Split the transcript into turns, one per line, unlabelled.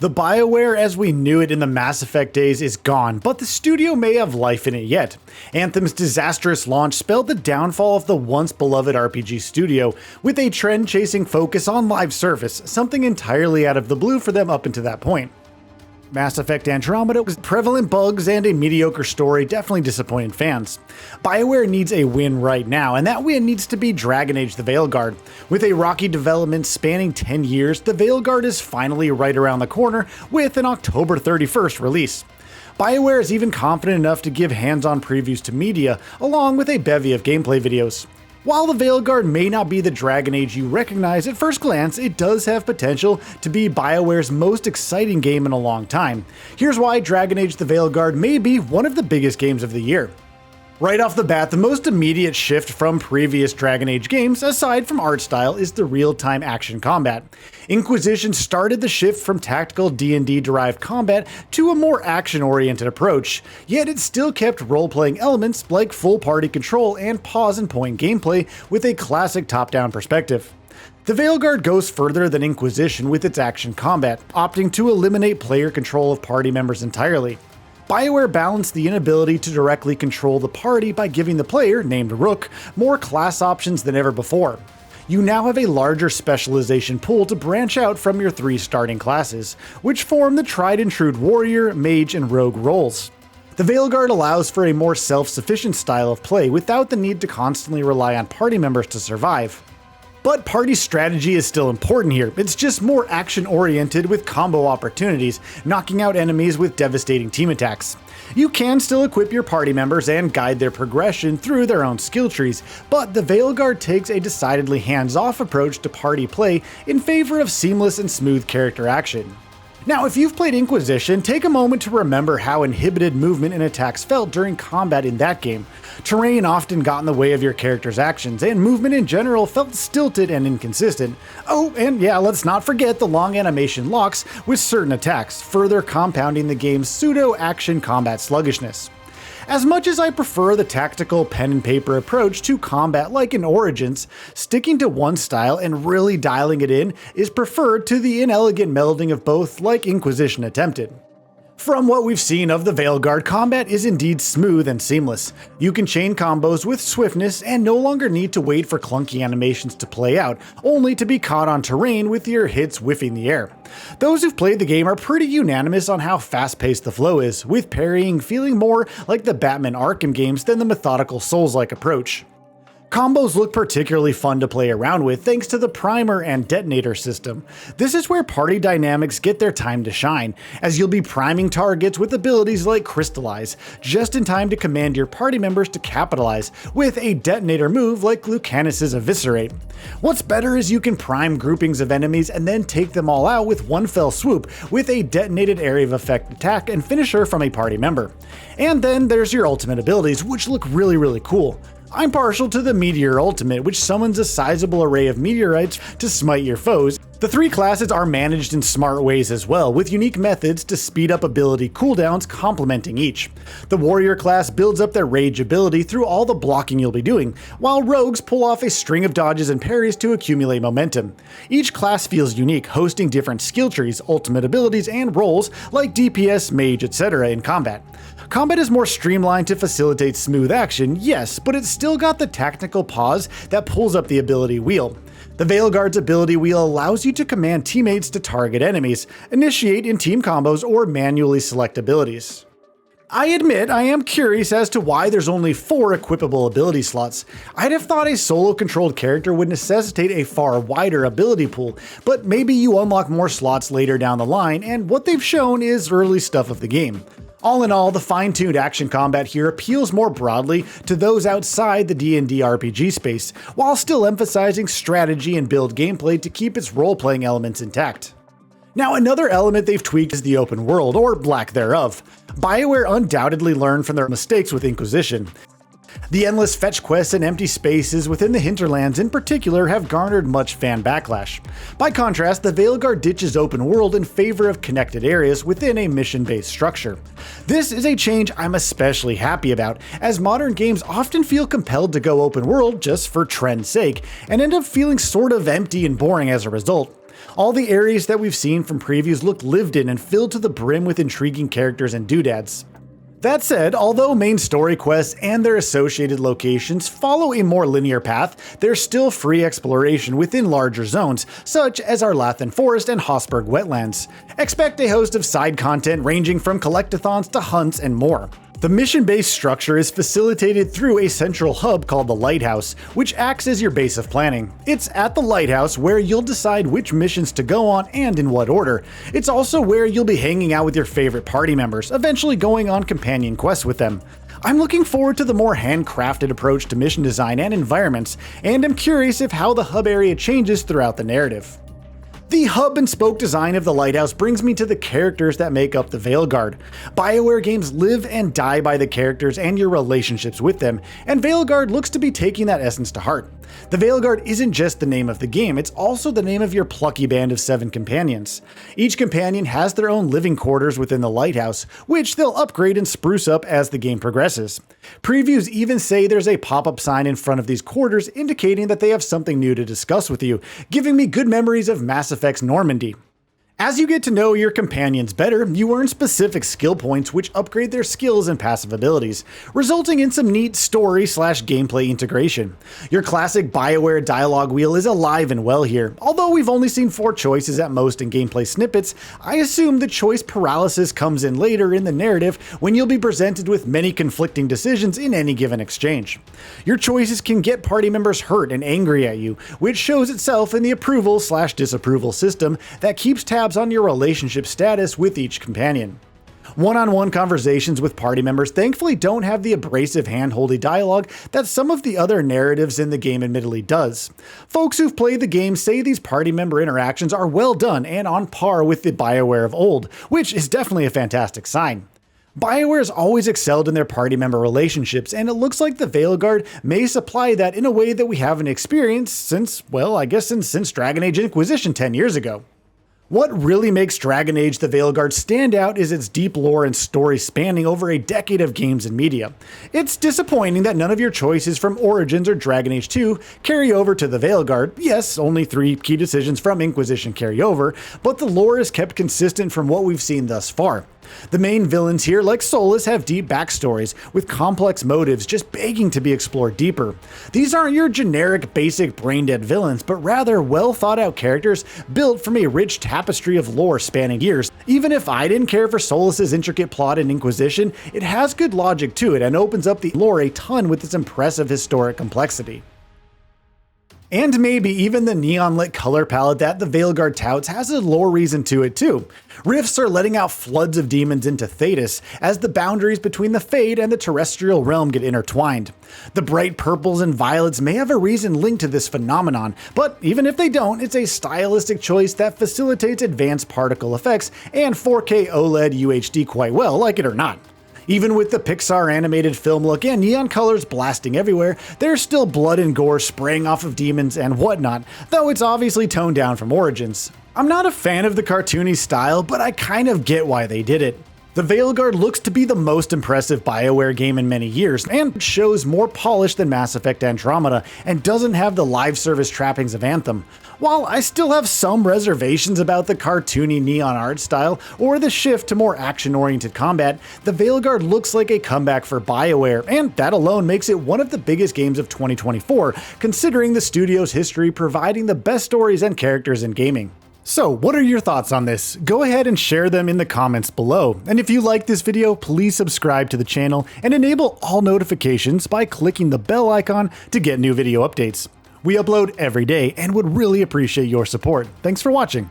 The Bioware as we knew it in the Mass Effect days is gone, but the studio may have life in it yet. Anthem's disastrous launch spelled the downfall of the once beloved RPG studio, with a trend-chasing focus on live service, something entirely out of the blue for them up until that point. Mass Effect Andromeda was prevalent bugs and a mediocre story definitely disappointed fans. Bioware needs a win right now, and that win needs to be Dragon Age: The Veilguard. With a rocky development spanning 10 years, The Veilguard is finally right around the corner with an October 31st release. Bioware is even confident enough to give hands-on previews to media, along with a bevy of gameplay videos. While the Veilguard may not be the Dragon Age you recognize at first glance, it does have potential to be BioWare's most exciting game in a long time. Here's why Dragon Age: The Veilguard may be one of the biggest games of the year. Right off the bat, the most immediate shift from previous Dragon Age games, aside from art style, is the real-time action combat. Inquisition started the shift from tactical D&D derived combat to a more action-oriented approach, yet it still kept role-playing elements like full party control and pause-and-point gameplay with a classic top-down perspective. The Veilguard goes further than Inquisition with its action combat, opting to eliminate player control of party members entirely. Bioware balanced the inability to directly control the party by giving the player, named Rook, more class options than ever before. You now have a larger specialization pool to branch out from your 3 starting classes, which form the tried and true warrior, mage, and rogue roles. The Veilguard allows for a more self-sufficient style of play without the need to constantly rely on party members to survive. But party strategy is still important here, it's just more action-oriented with combo opportunities, knocking out enemies with devastating team attacks. You can still equip your party members and guide their progression through their own skill trees, but the Veilguard takes a decidedly hands-off approach to party play in favor of seamless and smooth character action. Now, if you've played Inquisition, take a moment to remember how inhibited movement and attacks felt during combat in that game. Terrain often got in the way of your character's actions, and movement in general felt stilted and inconsistent. Oh, and yeah, let's not forget the long animation locks with certain attacks, further compounding the game's pseudo-action combat sluggishness. As much as I prefer the tactical pen and paper approach to combat like in Origins, sticking to one style and really dialing it in is preferred to the inelegant melding of both like Inquisition attempted. From what we've seen of the Veilguard, combat is indeed smooth and seamless. You can chain combos with swiftness and no longer need to wait for clunky animations to play out, only to be caught on terrain with your hits whiffing the air. Those who've played the game are pretty unanimous on how fast-paced the flow is, with parrying feeling more like the Batman Arkham games than the methodical Souls-like approach. Combos look particularly fun to play around with thanks to the primer and detonator system. This is where party dynamics get their time to shine, as you'll be priming targets with abilities like Crystallize, just in time to command your party members to capitalize with a detonator move like Lucanus' Eviscerate. What's better is you can prime groupings of enemies and then take them all out with one fell swoop with a detonated area of effect attack and finisher from a party member. And then there's your ultimate abilities, which look really cool. I'm partial to the Meteor Ultimate, which summons a sizable array of meteorites to smite your foes. The 3 classes are managed in smart ways as well, with unique methods to speed up ability cooldowns complementing each. The Warrior class builds up their rage ability through all the blocking you'll be doing, while Rogues pull off a string of dodges and parries to accumulate momentum. Each class feels unique, hosting different skill trees, ultimate abilities, and roles like DPS, Mage, etc. in combat. Combat is more streamlined to facilitate smooth action, yes, but it's still got the tactical pause that pulls up the ability wheel. The Veilguard's ability wheel allows you to command teammates to target enemies, initiate in team combos, or manually select abilities. I admit I am curious as to why there's only 4 equipable ability slots. I'd have thought a solo-controlled character would necessitate a far wider ability pool, but maybe you unlock more slots later down the line, and what they've shown is early stuff of the game. All in all, the fine-tuned action combat here appeals more broadly to those outside the D&D RPG space, while still emphasizing strategy and build gameplay to keep its role-playing elements intact. Now, another element they've tweaked is the open world, or lack thereof. Bioware undoubtedly learned from their mistakes with Inquisition. The endless fetch quests and empty spaces within the hinterlands in particular have garnered much fan backlash. By contrast, the Veilguard ditches open world in favor of connected areas within a mission-based structure. This is a change I'm especially happy about, as modern games often feel compelled to go open world just for trend's sake, and end up feeling sort of empty and boring as a result. All the areas that we've seen from previews look lived in and filled to the brim with intriguing characters and doodads. That said, although main story quests and their associated locations follow a more linear path, there's still free exploration within larger zones, such as our Lathan Forest and Hossberg wetlands. Expect a host of side content ranging from collectathons to hunts and more. The mission-based structure is facilitated through a central hub called the Lighthouse, which acts as your base of planning. It's at the Lighthouse where you'll decide which missions to go on and in what order. It's also where you'll be hanging out with your favorite party members, eventually going on companion quests with them. I'm looking forward to the more handcrafted approach to mission design and environments, and I'm curious of how the hub area changes throughout the narrative. The hub and spoke design of the Lighthouse brings me to the characters that make up the Veilguard. Bioware games live and die by the characters and your relationships with them, and Veilguard looks to be taking that essence to heart. The Veilguard isn't just the name of the game, it's also the name of your plucky band of 7 companions. Each companion has their own living quarters within the Lighthouse, which they'll upgrade and spruce up as the game progresses. Previews even say there's a pop-up sign in front of these quarters indicating that they have something new to discuss with you, giving me good memories of Mass Effect's Normandy. As you get to know your companions better, you earn specific skill points which upgrade their skills and passive abilities, resulting in some neat story/gameplay integration. Your classic Bioware dialogue wheel is alive and well here. Although we've only seen 4 choices at most in gameplay snippets, I assume the choice paralysis comes in later in the narrative when you'll be presented with many conflicting decisions in any given exchange. Your choices can get party members hurt and angry at you, which shows itself in the approval/disapproval system that keeps tabs on your relationship status with each companion. One-on-one conversations with party members thankfully don't have the abrasive hand-holdy dialogue that some of the other narratives in the game admittedly does. Folks who've played the game say these party member interactions are well done and on par with the Bioware of old, which is definitely a fantastic sign. Bioware has always excelled in their party member relationships, and it looks like the Veilguard may supply that in a way that we haven't experienced since, well, I guess since Dragon Age Inquisition 10 years ago. What really makes Dragon Age the Veilguard stand out is its deep lore and story spanning over a decade of games and media. It's disappointing that none of your choices from Origins or Dragon Age 2 carry over to the Veilguard. Yes, only 3 key decisions from Inquisition carry over, but the lore is kept consistent from what we've seen thus far. The main villains here, like Solus, have deep backstories, with complex motives just begging to be explored deeper. These aren't your generic, basic, brain-dead villains, but rather well-thought-out characters built from a rich tapestry of lore spanning years. Even if I didn't care for Solus's intricate plot in Inquisition, it has good logic to it and opens up the lore a ton with its impressive historic complexity. And maybe even the neon-lit color palette that the Veilguard touts has a lore reason to it too. Rifts are letting out floods of demons into Thetis as the boundaries between the Fade and the terrestrial realm get intertwined. The bright purples and violets may have a reason linked to this phenomenon, but even if they don't, it's a stylistic choice that facilitates advanced particle effects and 4K OLED UHD quite well, like it or not. Even with the Pixar animated film look and neon colors blasting everywhere, there's still blood and gore spraying off of demons and whatnot, though it's obviously toned down from Origins. I'm not a fan of the cartoony style, but I kind of get why they did it. The Veilguard looks to be the most impressive Bioware game in many years, and shows more polish than Mass Effect Andromeda, and doesn't have the live service trappings of Anthem. While I still have some reservations about the cartoony neon art style, or the shift to more action-oriented combat, the Veilguard looks like a comeback for Bioware, and that alone makes it one of the biggest games of 2024, considering the studio's history providing the best stories and characters in gaming. So, what are your thoughts on this? Go ahead and share them in the comments below. And if you like this video, please subscribe to the channel and enable all notifications by clicking the bell icon to get new video updates. We upload every day and would really appreciate your support. Thanks for watching.